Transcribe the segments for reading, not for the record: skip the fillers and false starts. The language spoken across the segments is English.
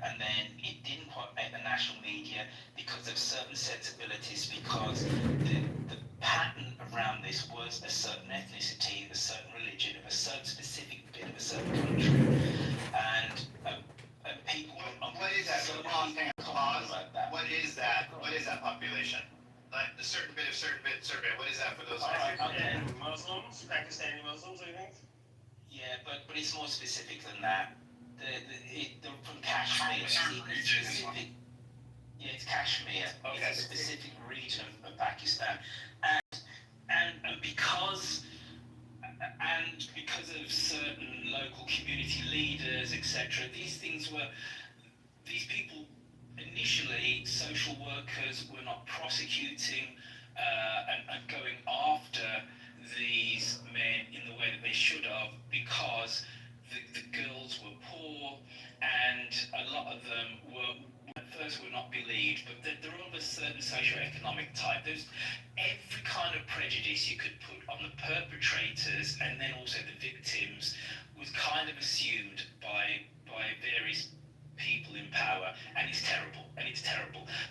and then it didn't quite make the national media because of certain sensibilities, because the pattern around this was a certain ethnicity, a certain religion, of a certain specific bit of a certain country, and people. What is that? What is that? What is that population? Like the certain bit. What is that for those? Okay. Muslims, Pakistani Muslims, I think. Yeah, but it's more specific than that. They're from Kashmir. Specific. Yeah, it's Kashmir. Okay. It's a specific region of Pakistan, and because of certain local community leaders, etc. These people initially, social workers were not prosecuting and going after these men in the way that they should have, because the girls were poor, and a lot of them were at first were not believed, but they're of a certain socio-economic type. There's every kind of prejudice you could put on the perpetrators and then also the victims was kind of assumed by various people in power, and it's terrible.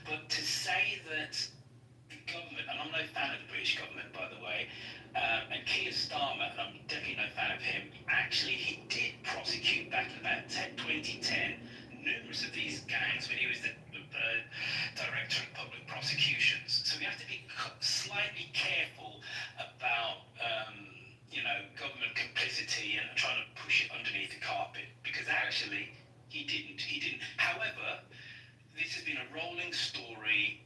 But to say that the government, and I'm no fan of the British government, by the way, and Keir Starmer, and I'm definitely no fan of him, actually he did prosecute back in about 2010 numerous of these gangs when he was the director of public prosecutions. So we have to be slightly careful about government complicity and trying to push it underneath the carpet, because actually he didn't. However, this has been a rolling story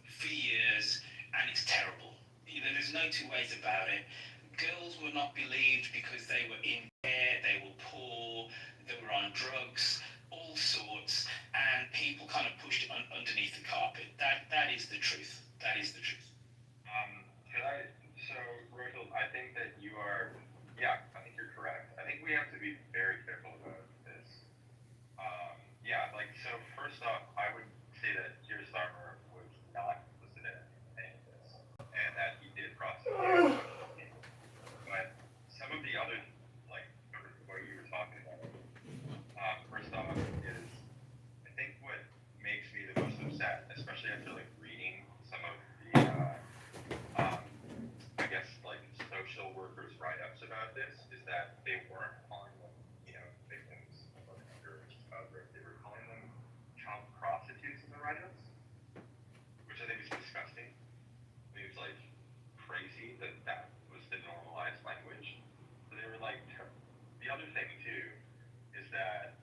for years, and it's terrible. There's no two ways about it. Girls were not believed because they were in care, they were poor, they were on drugs, all sorts, and people kind of pushed it underneath the carpet. That is the truth. That is the truth. So, Rochelle, I think that you are, I think you're correct. I think we have to be very careful about this. So first off, I would say that Keir Starmer was not complicit in any of this, and that he did prosecute. But some of the other, sort of what you were talking about, first off, is I think what makes me the most upset, especially after reading some of the, I guess social workers' write-ups about this, is that they weren't calling them, victims of underage outbreak. They were calling them child prostitutes in the write-ups, which I think is disgusting. I think it's crazy that was the normalized language. So they were the other thing too is that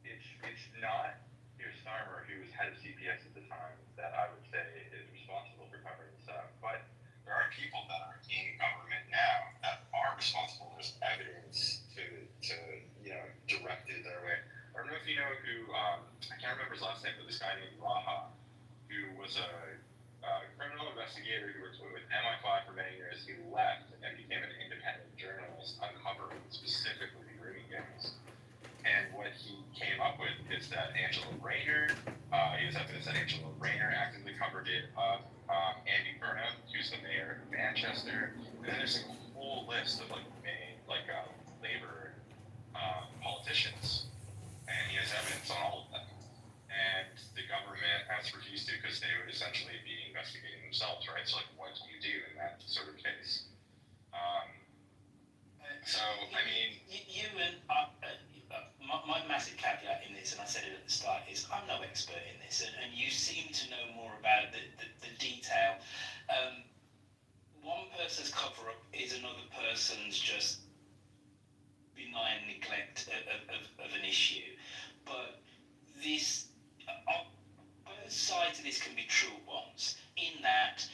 it's not Keir Starmer, who was head of CPS at the time, that I would say is responsible for covering this up, but there are people that are in government now that are responsible. There's evidence to direct it their way. I don't know if you know who, I can't remember his last name, but this guy named Raha, who was a criminal investigator who worked with MI5 for many years. He left and became an independent journalist, uncovering specifically grooming gangs. And what he came up with is that Angela Rayner, he was evidence that Angela Rayner actively covered it up. Andy Burnham, who's the mayor of Manchester, and then there's a whole list of labor politicians, and he has evidence on all of them. And the government has refused to, because they would essentially be investigating themselves, right? So what do you do in that sort of case? My massive caveat in this, and I said it at the start, is I'm no expert in this, and you seem to know more about the detail. One person's cover-up is another person's just benign neglect of an issue. But both sides of this can be true at once, in that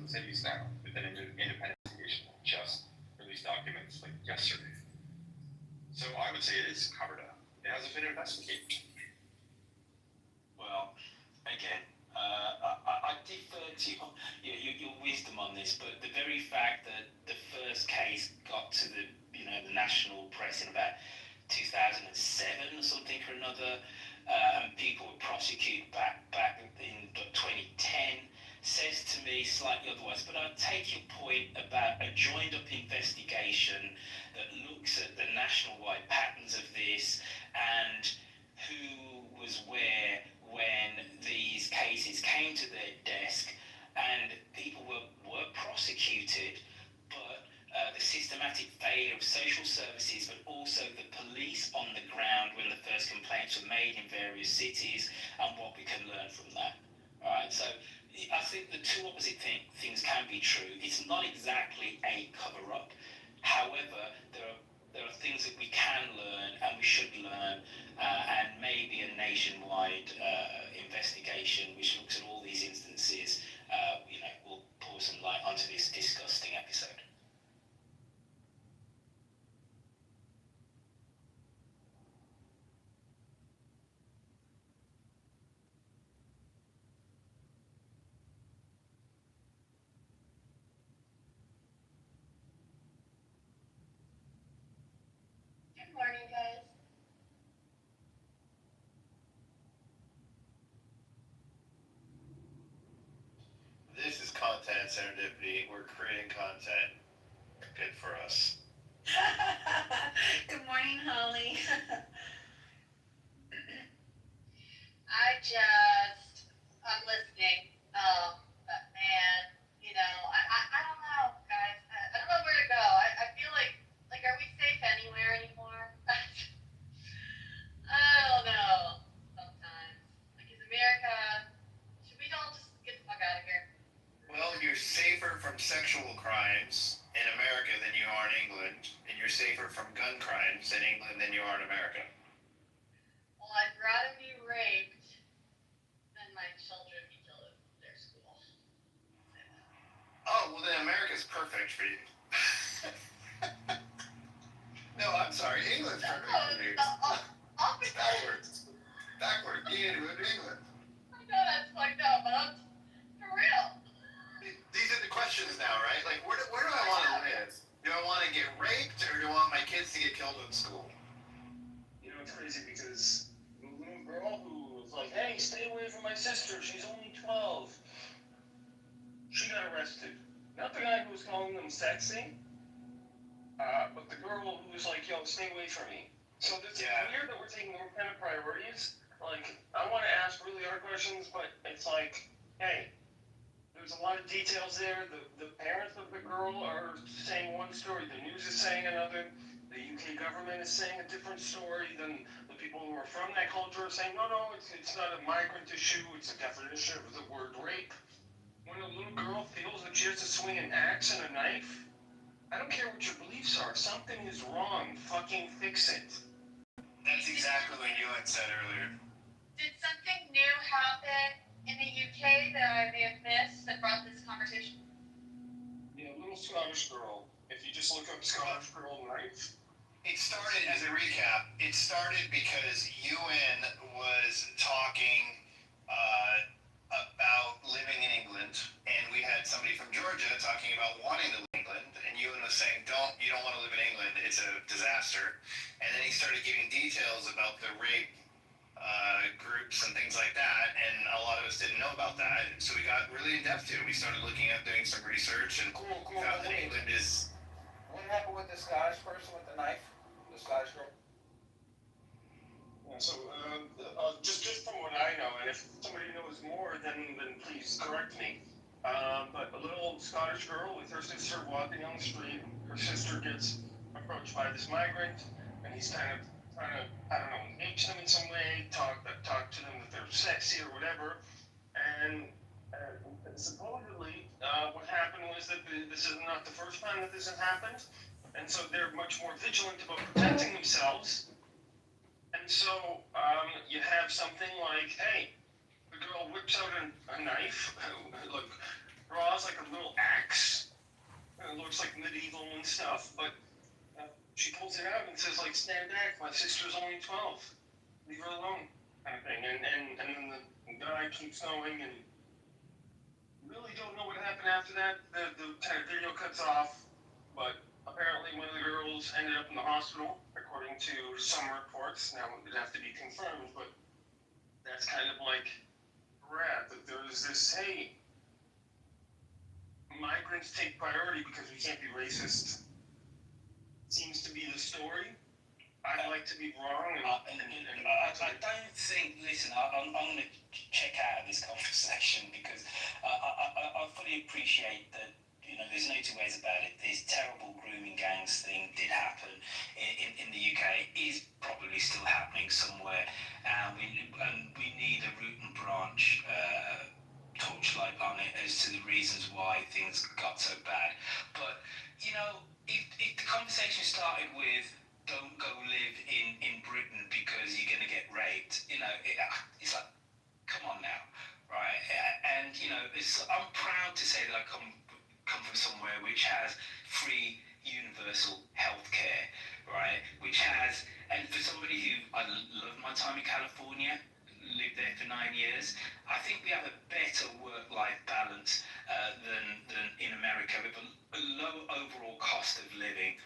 in the cities now with an independent investigation. Just released documents like yesterday. So I would say it is covered up. It hasn't been investigated. Well, again, I defer to your wisdom on this, but the very fact that the first case got to the national press in about 2007 or something or another, and people were prosecuted back in 2010 says to me slightly otherwise. But I take your point about a joined-up investigation that looks at the national-wide patterns of this and who was where when these cases came to their desk, and people were prosecuted, but the systematic failure of social services, but also the police on the ground when the first complaints were made in various cities, and what we can learn from that. All right, so I think the two opposite things can be true. It's not exactly a cover-up. However, there are things that we can learn and we should learn, and maybe a nationwide investigation which looks at all these instances, will pour some light onto this disgusting episode. Good morning, guys. This is content serendipity. We're creating content. Good for us. Good morning, Holly. I'm listening, and, I don't know, guys. I don't know where to go. I feel like, are we safe anywhere anymore? I don't know, sometimes. Is America, should we all just get the fuck out of here? Well, you're safer from sexual crimes in America than you are in England, and you're safer from gun crimes in England than you are in America. Well, I'd rather be raped than my children be killed at their school. Oh, well then America's perfect for you. No, I'm sorry, England's perfect for you. Backwards. Backward, get into England. I know that's fucked up, but I'm for real. These are the questions now, right? Like, where do I want to live? Do I want to get raped, or do I want my kids to get killed in school? It's crazy because the little girl who was like, hey, stay away from my sister, she's only 12. She got arrested. Not the guy who was calling them sexy, but the girl who was like, yo, stay away from me. So it's weird that we're taking more kind of priorities. Like, I want to ask really hard questions, but it's like, hey, there's a lot of details there. The parents of the girl are saying one story, the news is saying another, the UK government is saying a different story than the people who are from that culture are saying, no, it's not a migrant issue, it's a definition of the word rape. When a little girl feels that she has to swing an axe and a knife, I don't care what your beliefs are, something is wrong, fucking fix it. That's exactly what you had said earlier. Did something new happen in the UK that I may have missed that brought this conversation? Yeah, a little Scottish girl. If you just look up Scottish girl knife. It started, as a recap, it started because UN was talking about living in England, and we had somebody from Georgia talking about wanting to live in England, and UN was saying, you don't want to live in England, it's a disaster. And then he started giving details about the rape groups and things like that, and a lot of us didn't know about that, so we got really in depth to it. We started looking at doing some research, and found that England is... What happened with the Scottish person with the knife? The Scottish girl? Yeah, so, just from what I know, and if somebody knows more, then please correct me. But a little Scottish girl with her sister walking down the street, her sister gets approached by this migrant, and he's kind of trying to, I don't know, engage them in some way, talk to them that they're sexy or whatever, and supposedly what happened was that this is not the first time that this has happened, and so they're much more vigilant about protecting themselves. And so you have something like, hey, the girl whips out a knife, look, draws like a little axe. And it looks like medieval and stuff, but she pulls it out and says, like, stand back, my sister's only 12. Leave her alone, kind of thing. And then the guy keeps going, and really don't know what happened after that. The kind of video cuts off, but apparently one of the girls ended up in the hospital, according to some reports. Now, it'd have to be confirmed, but that's kind of like, that there's this, hey, migrants take priority because we can't be racist. Seems to be the story. I'd like to be wrong. I don't think, listen, I'm going to check out of this conversation because I fully appreciate that, you know, there's no two ways about it. This terrible grooming gangs thing did happen in the UK, is probably still happening somewhere, and we need a root and branch torchlight on it as to the reasons why things got so bad. But, you know, if the conversation started with don't go live in Britain because you're going to get raped, you know, it's like, come on now, right? And, you know, I'm proud to say that I come from somewhere which has free universal healthcare, right? Which has, and for somebody who, I love my time in California, lived there for 9 years, I think we have a better work-life balance than in America, with a low overall cost of living.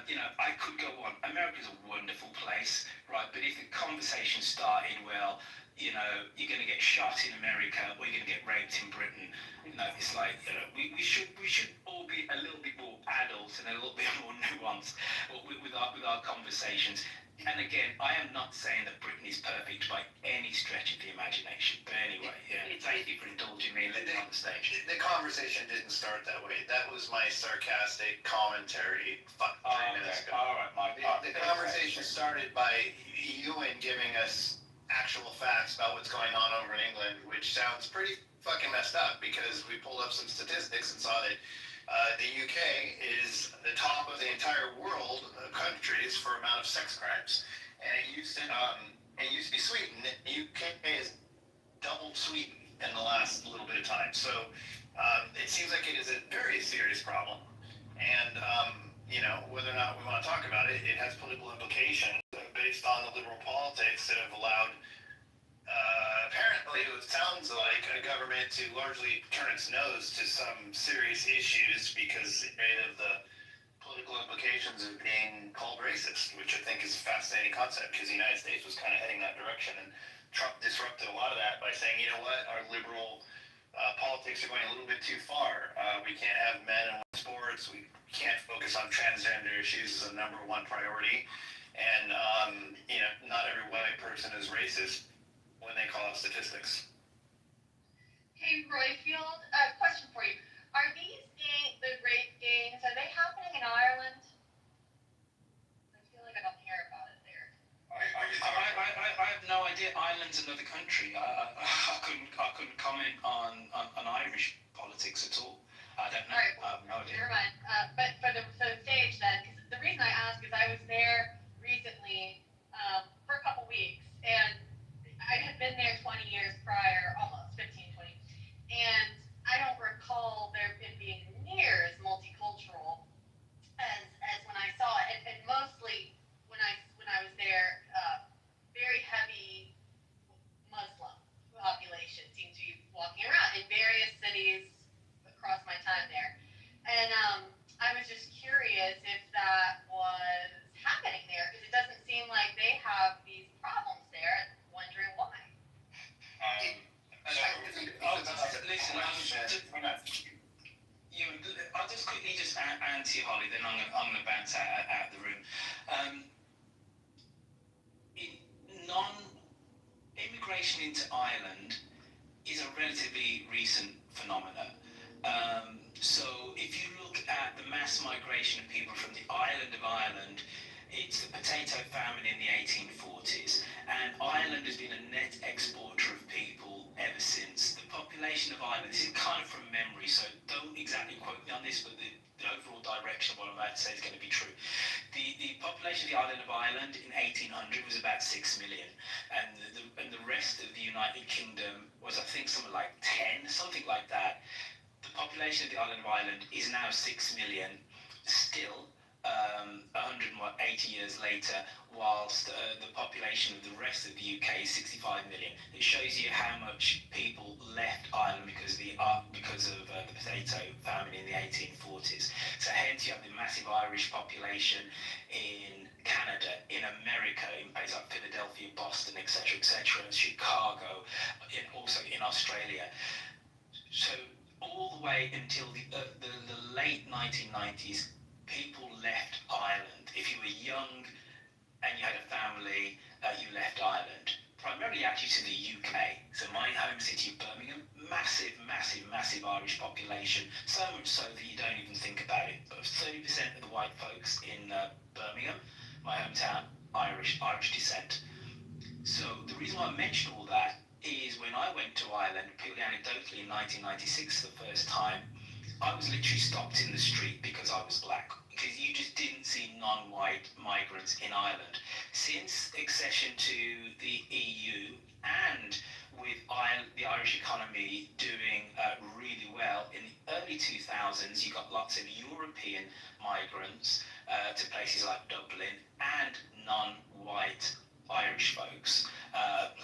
You know, I could go on. America's a wonderful place, right? But if the conversation started, well, you know, you're going to get shot in America or you're going to get raped in Britain, you know, it's like, you know, we should all be a little bit more adult and a little bit more nuanced with our conversations. And again, I am not saying that Britain is perfect by any stretch of the imagination. But anyway, yeah, thank you for indulging me and letting me on the stage. The conversation didn't start that way. That was my sarcastic commentary 3 minutes ago. All right, Mike. The conversation started by Ewan giving us actual facts about what's going on over in England, which sounds pretty fucking messed up because we pulled up some statistics and saw that the UK is the top of the entire world of countries for amount of sex crimes, and it used to be Sweden. The UK is doubled Sweden in the last little bit of time, so it seems like it is a very serious problem. And you know, whether or not we want to talk about it, it has political implications based on the liberal politics that have allowed. Apparently, it sounds like a government to largely turn its nose to some serious issues because of the political implications of being called racist, which I think is a fascinating concept because the United States was kind of heading that direction, and Trump disrupted a lot of that by saying, you know what, our liberal politics are going a little bit too far. We can't have men in sports. We can't focus on transgender issues as a number one priority, and you know, not every white person is racist when they call out statistics. Hey, Royfield, question for you. Are these the rape gangs, are they happening in Ireland? I feel like I don't hear about it there. I have no idea. Ireland's another country. I couldn't comment on Irish politics at all. I don't know. All right, I have no idea. never mind. But for the stage then, because the reason I ask is I was there recently for a couple weeks, and I had been there 20 years prior, almost 15, 20, and I don't recall it being near as multicultural as when I saw it, and mostly when I was there, very heavy Muslim population seemed to be walking around in various cities across my time there, and I was just curious if that was happening there, because it doesn't seem like they have these problems there. Wondering why. I'll just quickly answer you, Holly, then I'm going to bounce out the room. Immigration into Ireland is a relatively recent phenomenon. So if you look at the mass migration of people from the island of Ireland, it's the potato famine in the 1840s, and Ireland has been a net exporter of people ever since. The population of Ireland, this is kind of from memory, so don't exactly quote me on this, but the overall direction of what I'm about to say is going to be true. The population of the island of Ireland in 1800 was about 6 million, and the rest of the United Kingdom was, I think, something like 10, something like that. the population of the island of Ireland is now 6 million, still 180 years later, whilst the population of the rest of the UK is 65 million. It shows you how much people left Ireland because of the potato famine in the 1840s. So hence you have the massive Irish population in Canada, in America, in places like Philadelphia, Boston, etc., Chicago, also in Australia. So all the way until the late 1990s, people left Ireland. If you were young and you had a family, you left Ireland. Primarily actually to the UK. So my home city of Birmingham, massive Irish population. So much so that you don't even think about it. But 30% of the white folks in Birmingham, my hometown, Irish descent. So the reason why I mention all that is when I went to Ireland, purely anecdotally in 1996 for the first time, I was literally stopped in the street because I was black. Because you just didn't see non-white migrants in Ireland. Since accession to the EU and with the Irish economy doing really well, in the early 2000s you got lots of European migrants to places like Dublin and non-white Irish folks,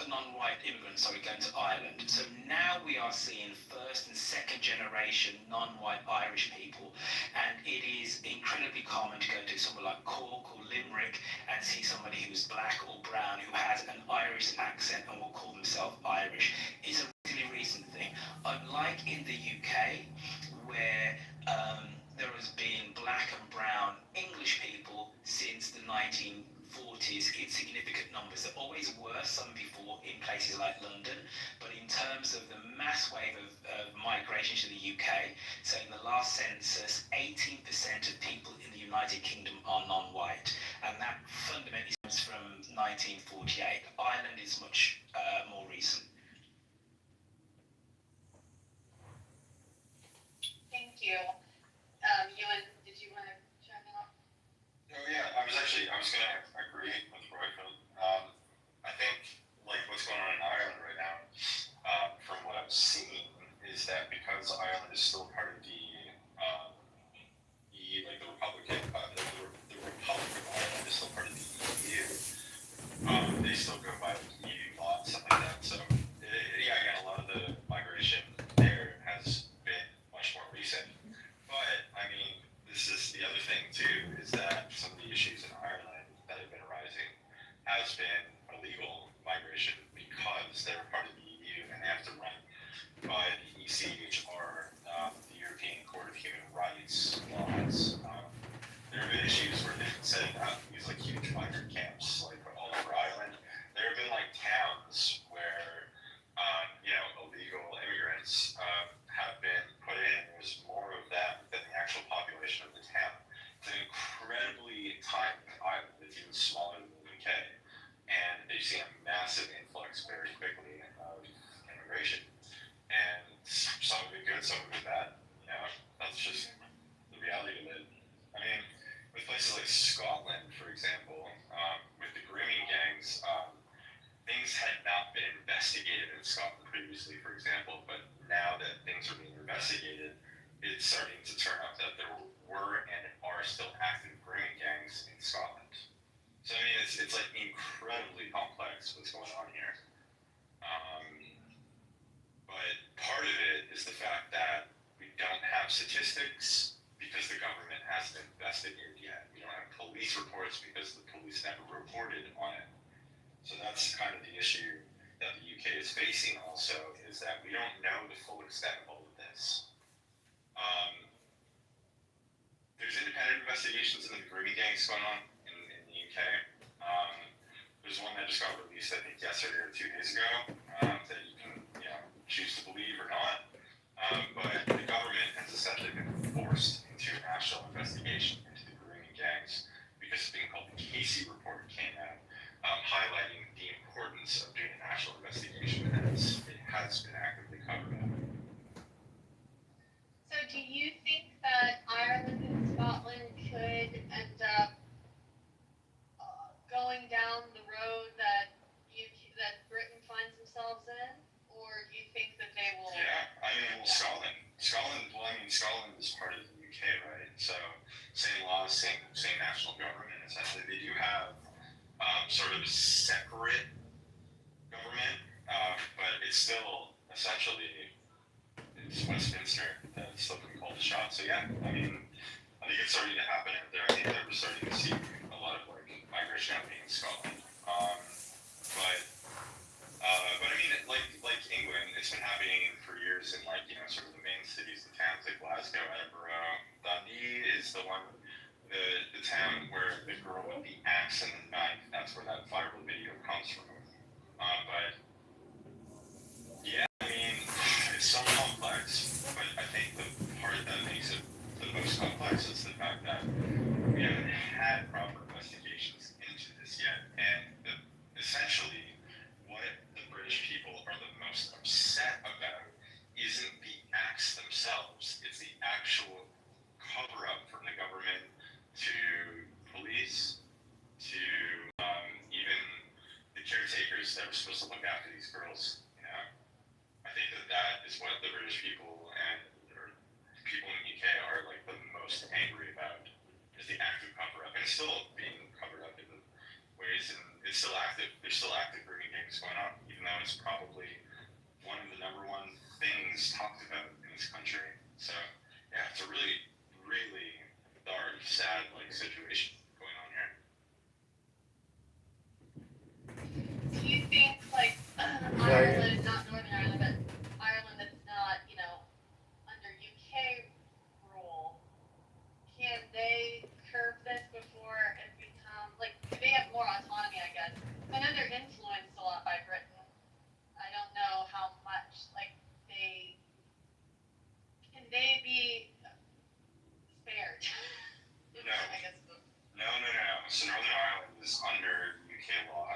non-white immigrants, going to Ireland. So now we are seeing first and second generation non-white Irish people, and it is incredibly common to go to somewhere like Cork or Limerick and see somebody who's black or brown who has an Irish accent and will call themselves Irish. It's a really recent thing. Unlike in the UK, where there has been black and brown English people since the 1940s in significant numbers. There always were some before in places like London, but in terms of the mass wave of migration to the UK, so in the last census, 18% of people in the United Kingdom are non-white, and that fundamentally comes from 1948. Ireland is much more recent. Thank you. Ewan, did you want to chime in? Oh yeah, I was going to agree with Royfield. I think like what's going on in Ireland right now, from what I'm seeing, is that because Ireland is still part of the Republic of Ireland is still part of the EU. They still go by EU law and stuff like that. So yeah, again, a lot of the migration there has been much more recent. But I mean, this is the other thing too, is that some of the issues in Ireland that have been arising has been illegal migration because they're part of the EU and they have to run by the ECHR, the European Court of Human Rights laws. There have been issues where they've been setting up these like huge migrant camps like all over Ireland. There have been like towns where illegal immigrants have been put in. There's more of that than the actual population of the town. It's an incredibly tiny island. It's even smaller than the UK, and they've seen a massive influx very quickly of immigration. And some of it good, some of it bad. That's just the reality of it. I mean, with places like Scotland, for example, with the grooming gangs, things had not been investigated in Scotland previously, for example, but now that things are being investigated, it's starting to turn up that there were and are still active grooming gangs in Scotland. So I mean, it's like incredibly complex what's going on here. But part of it is the fact that we don't have statistics because the government hasn't investigated yet. We don't have police reports because the police never reported on it. So that's kind of the issue that the UK is facing also, is that we don't know the full extent of all of this. There's independent investigations into the grooming gangs going on in the UK. There's one that just got released, I think, yesterday or 2 days ago, that you can choose to believe or not. But the government has essentially been forced into a national investigation into the grooming gangs because something called the Casey report came out, highlighting the importance of doing a national investigation, as it has been actively covered up. So do you think that Ireland and Scotland could end up going down the road that Britain finds themselves in, or do you think that they will? right? So same laws, same national government. Essentially, they do have sort of a separate government, but it's still essentially it's Westminster that's still being called the shot. So yeah, I mean, I think it's starting to happen out there. I think that we're starting to see a lot of like migration happening in Scotland. But I mean, like England, it's been happening for years in like sort of the main cities, the towns like Glasgow, Edinburgh. Dundee is the one, the town where the girl with the axe and the knife. That's where that viral video comes from. But yeah, I mean, it's so complex. But I think the part that makes it the most complex is the fact that we haven't had proper investigations into this yet, and essentially what the British people are the most upset about isn't the acts themselves, it's the actual cover-up from the government to police to even the caretakers that were supposed to look after these girls. I think that is what the British people and people in the UK are like the most angry about, is the active cover-up, and it's still being covered up in ways, and it's still active. There's still active bringing games going on, even though it's probably one of the number one things talked about in this country. So yeah, it's a really, really dark, sad like situation going on here. Do you think like Ireland, not Northern Ireland, but Ireland that's not, under UK rule, can they curb this before it becomes like, do they have more autonomy, I guess? I know they're influenced a lot by Britain. I don't know how much like can they be spared? No. I guess. No. So Northern Ireland is under UK law,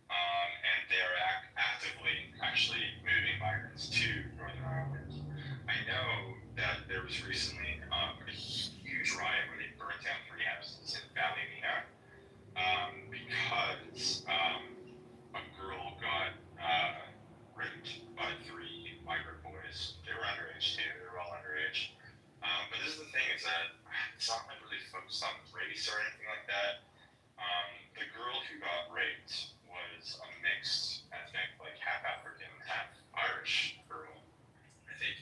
and they are actively actually moving migrants to Northern Ireland. I know that there was recently a huge riot where they burnt down 3 houses in Ballymena because a girl got raped by 3 migrant boys. They were underage too. They were all underage. But this is the thing, is that it's not really focused on race or anything like that. The girl who got raped was a mixed ethnic, like half African, half Irish girl. I think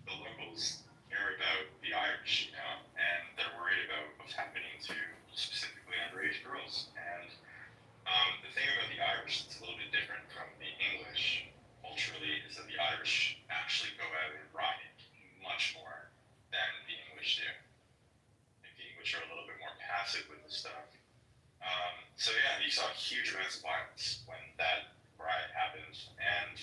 the locals care about the Irish, and they're worried about what's happening to specifically underage girls. And the thing about the Irish that's a little bit different from the English culturally is that the Irish actually go out and riot much more than the English do. I think the English are a little bit more passive with this stuff. So yeah, you saw huge amounts of violence when that riot happened, and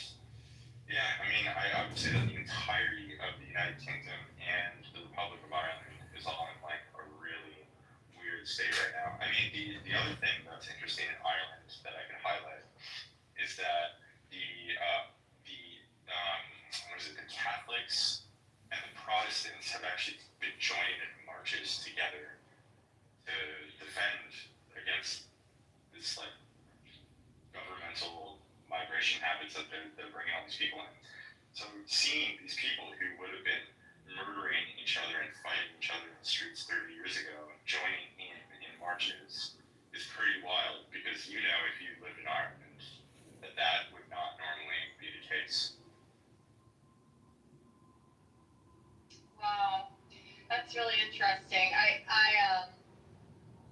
yeah, I mean, I would say that the entirety of the United Kingdom and the Republic of Ireland is all in like a really weird state right now. I mean, the other thing that's interesting in Ireland that I can highlight is that the Catholics and the Protestants have actually been joining in marches together to defend against this like governmental migration habits that they're bringing all these people in. So seeing these people who would have been murdering each other and fighting each other in the streets 30 years ago joining in marches is pretty wild, because if you live in Ireland, that would not normally be the case. Wow, that's really interesting.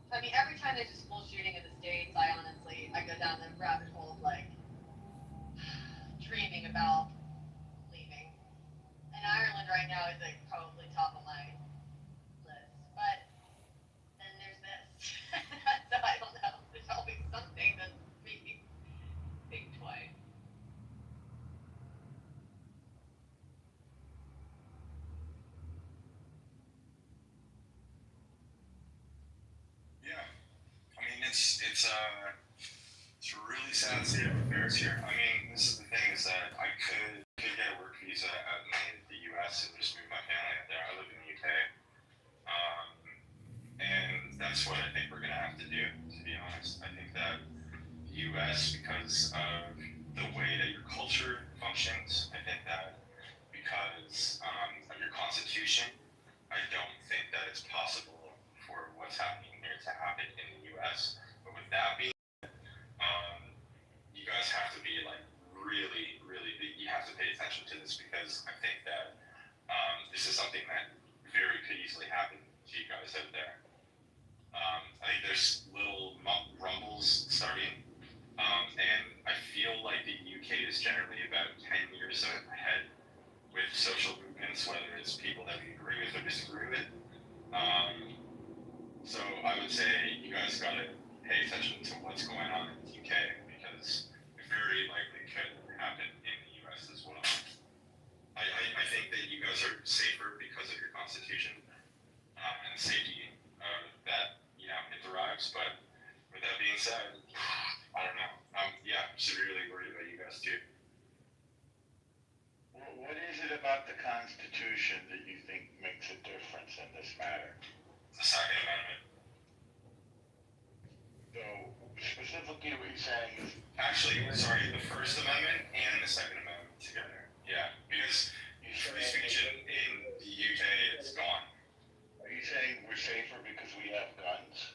I mean, every time there's a school shooting in the States, I go down the rabbit hole of like dreaming about leaving. And Ireland right now is like probably top of my list. But then there's this. So I don't know. There's always something that's making think twice. Yeah, I mean it's a really sad state of affairs here. I mean, this is the thing, is that I could get a work visa out in the U.S. and just move my family out there. I live in the UK, and that's what I think we're gonna have to do. To be honest, I think that the U.S., because of the way that your culture functions, I think that because of your constitution, I I don't think that it's possible for what's happening here to happen in the U.S. But with that being, you guys have to be like really, really, you have to pay attention to this because I think that this is something that very could easily happen to you guys out there. I think there's little rumbles starting, and I feel like the UK is generally about 10 years ahead with social movements, whether it's people that we agree with or disagree with. So I would say you guys gotta pay attention to what's going on in the UK because it very likely could happen in the US as well. I think that you guys are safer because of your constitution and the safety that it derives. But with that being said, I don't know. I'm severely worried about you guys too. What is it about the Constitution that you think makes a difference in this matter? The Second Amendment. So, specifically what you're saying is... Actually, sorry, the First Amendment and the Second Amendment together. Yeah, because free speech in the UK is gone. Are you saying we're safer because we have guns?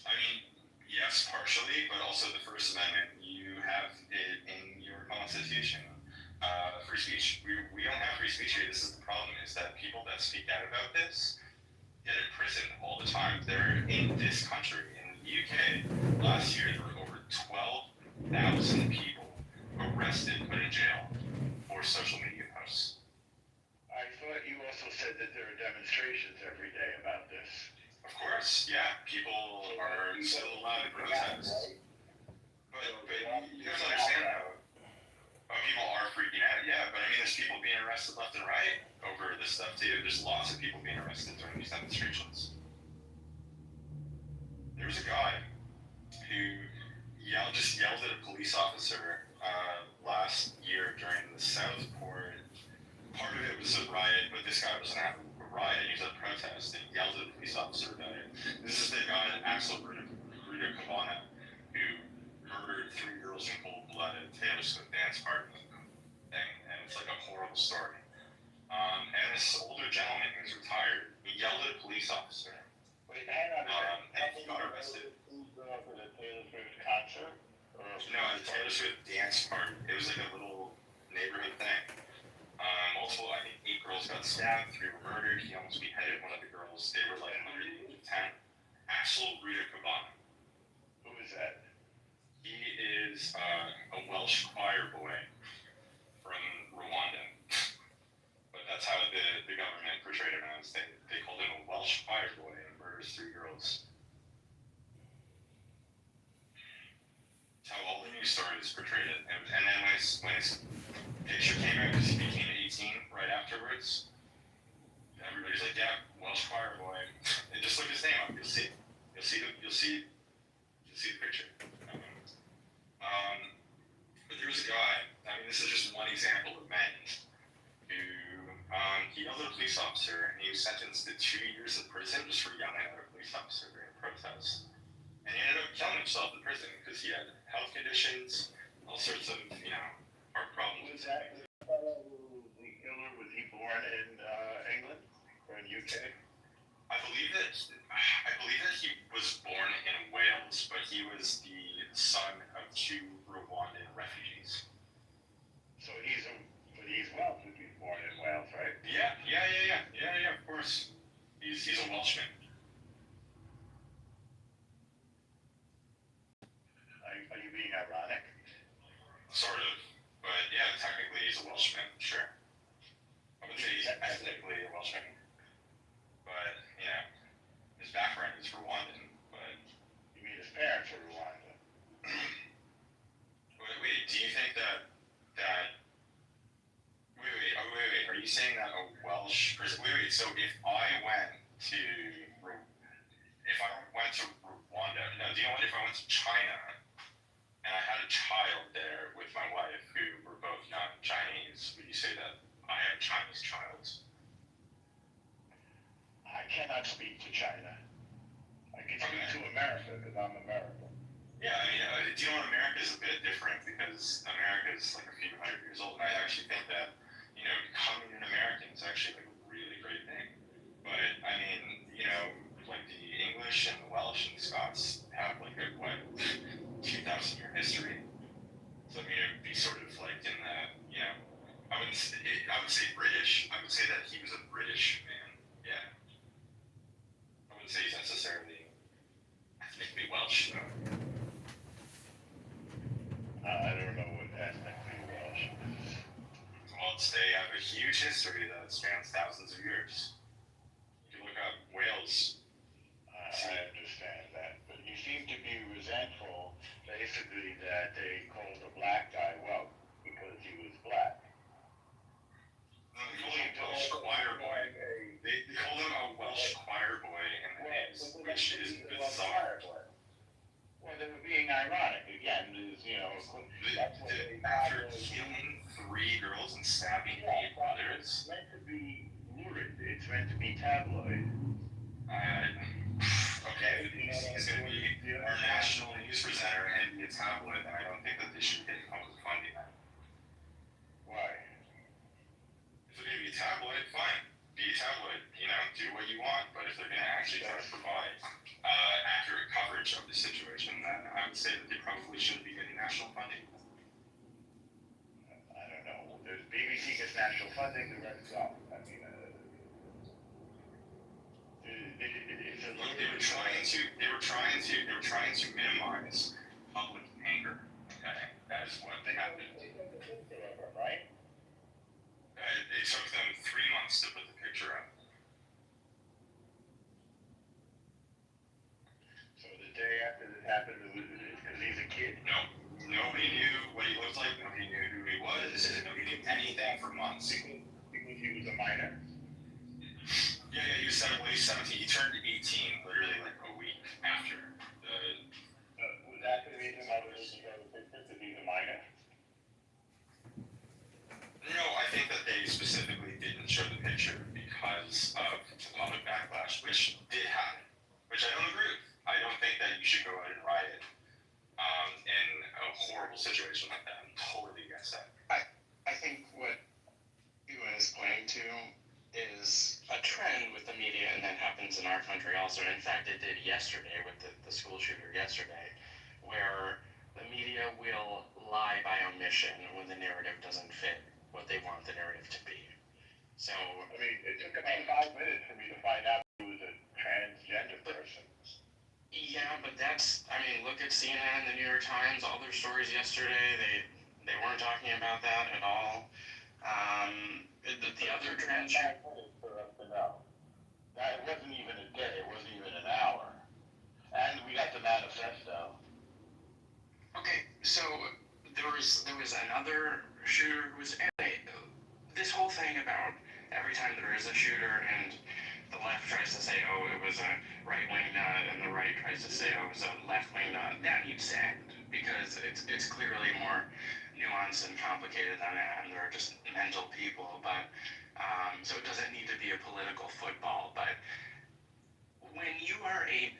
I mean, yes, partially, but also the First Amendment, you have it in your Constitution. Free speech. We don't have free speech here. This is the problem, is that people that speak out about this get imprisoned all the time. They're in this country, in the UK, last year there were over 12,000 people arrested, put in jail for social media posts. I thought you also said that there are demonstrations every day about this. Of course, yeah, people are still allowed to protest. But you guys understand how people are freaking out, yeah, but I mean, there's people being arrested left and right over this stuff too. There's lots of people being arrested during these demonstrations. There was a guy who just yelled at a police officer last year during the Southport. Part of it was a riot, but this guy wasn't at a riot, he was at a protest, and he yelled at a police officer about it. This is the guy, Axel Ruda Cabana, who murdered 3 girls in cold blood at a Taylor Swift dance party thing, and it's like a horrible story. And this older gentleman who's retired, he yelled at a police officer. Wait, hang on a second. And he got arrested. For the Taylor Swift concert? No, the Taylor Swift dance party. It was like a little neighborhood thing. Multiple, I think 8 girls got stabbed, 3 were murdered. He almost beheaded one of the girls. They were like under the age of 10. Axel Ruda Cabana. Who is that? He is a Welsh choir boy from Rwanda. But that's how the government portrayed him as. They called him a Welsh choir boy and murders 3 girls. That's how all the news stories portrayed it. And then when his picture came out, because he became 18 right afterwards, everybody's like, yeah, Welsh choir boy. And just look his name up, you'll see the picture. But there's a guy, I mean, this is just one example of many, who he yelled at a police officer and he was sentenced to 2 years in prison just for yelling at a police officer during a protest. And he ended up killing himself in prison because he had health conditions, all sorts of, heart problems. Was that the fellow the killer, was he born in England or in UK? I believe that he was born in Wales, but he was the son of 2 Rwandan refugees. So he's Welsh if he's born in Wales, right? Yeah, of course. He's a Welshman. Are you being ironic? Sort of. But yeah, technically he's a Welshman, sure. I would say he's ethnically a Welshman. But, his background is Rwandan, but... You mean his parents are Rwanda? Wait, do you think that... Wait, are you saying that a Welsh person... Wait, so if I went to Rwanda... No, do you know what? If I went to China, and I had a child there with my wife, who were both not Chinese, would you say that I have a Chinese child? I cannot speak to China. I can speak to America because I'm American. Yeah, I mean, do you know what, America is a bit different because America is like a few hundred years old, and I actually think that, becoming an American is actually like a really great thing. But I mean, like the English and the Welsh and the Scots have like a 2,000 year history. So I mean, it would be sort of like in the, I would say British. I would say that he was a British man. Yeah. I wouldn't say he's necessarily ethnically Welsh though. I don't know what ethnically Welsh. Well, they have a huge history that spans thousands of years. You can look up Wales. I understand that, but you seem to be resentful, basically, that they called the black guy Welsh because he was black. They called him a Welsh choir boy. They called him a Welsh choir boy in the names, which is bizarre. Well, they were being ironic again. After killing 3 girls and stabbing 8 others. It's meant to be lurid. It's meant to be tabloid. Okay, he's going to be our national news presenter and be a tabloid, and I don't think that they should get public funding. Why? If they're going to be a tabloid, fine. Be a tabloid. Do what you want. But if they're going to actually try to provide accurate coverage of the situation, then I would say that they probably shouldn't be getting national funding. I don't know. There's BBC gets national funding, the rest don't. I mean, it's a Look, they were trying to minimize public anger. Okay, that is what they had to do. Right? It took them 3 months to put the picture up. So the day after this happened, because he's a kid. No, nobody knew what he looked like. Nobody knew who he was. Nobody knew anything for months. Because he was a minor. Yeah, he was 17. He turned 18 literally like a week after the. Was that the reason why they didn't show the picture? Because he's a minor? No, I think that they specifically didn't show the picture because of the public backlash, which did happen, which I don't agree with. I don't think that you should go out and riot in a horrible situation like that. I'm totally against that. I think what Ewan is pointing to is a trend with the media, and that happens in our country also. In fact, it did yesterday with the school shooter yesterday, where the media will lie by omission when the narrative doesn't fit what they want the narrative to be. So, I mean, it took about 5 minutes for me to find out he was a transgender person. yeah, but look at CNN, the New York Times, all their stories yesterday, they weren't talking about that at all. The other trend. For us to know. That wasn't even a day, it wasn't even an hour. And we got the manifesto. Okay, so there was another shooter who was this whole thing about every time there is a shooter and the left tries to say, oh, it was a right-wing nut, and the right tries to say, oh, it was a left-wing nut, that needs to end, because it's clearly more nuanced and complicated than that, and they're just mental people, but so it doesn't need to be a political football. But when you are a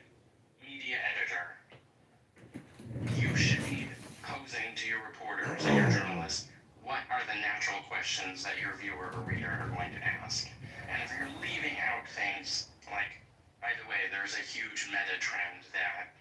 media editor, you should be posing to your reporters and your journalists, what are the natural questions that your viewer or reader are going to ask? And if you're leaving out things like, by the way, there's a huge meta trend that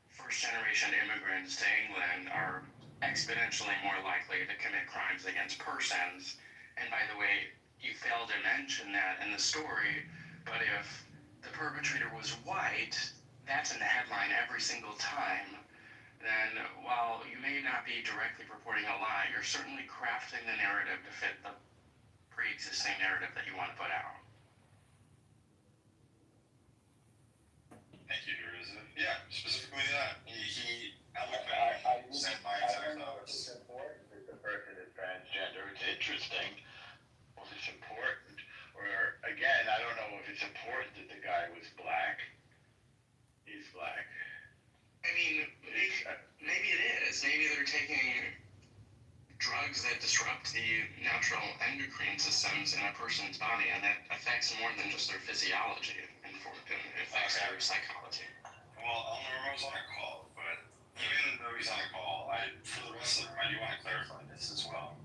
first-generation immigrants to England are exponentially more likely to commit crimes against persons. And by the way, you fail to mention that in the story, but if the perpetrator was white, that's in the headline every single time. Then while you may not be directly reporting a lie, you're certainly crafting the narrative to fit the pre-existing narrative that you want to put out. Thank you, Teresa. Yeah, specifically that. He eloquently sent my exact thoughts. It's important that the person is transgender. It's interesting. Was it important? Or, again, I don't know if it's important that the guy was black. He's black. I mean, maybe it is. Maybe they're taking drugs that disrupt the natural endocrine systems in a person's body, and that affects more than just their physiology. It affects their psychology. Well, Elmer was on a call, but even though he's on a call, for the rest of the room, I do want to clarify this as well.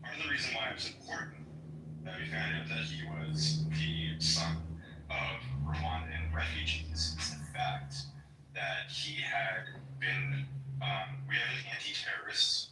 Part of the reason why it was important that we found out that he was the son refugees is the fact that he had been, we have an anti-terrorist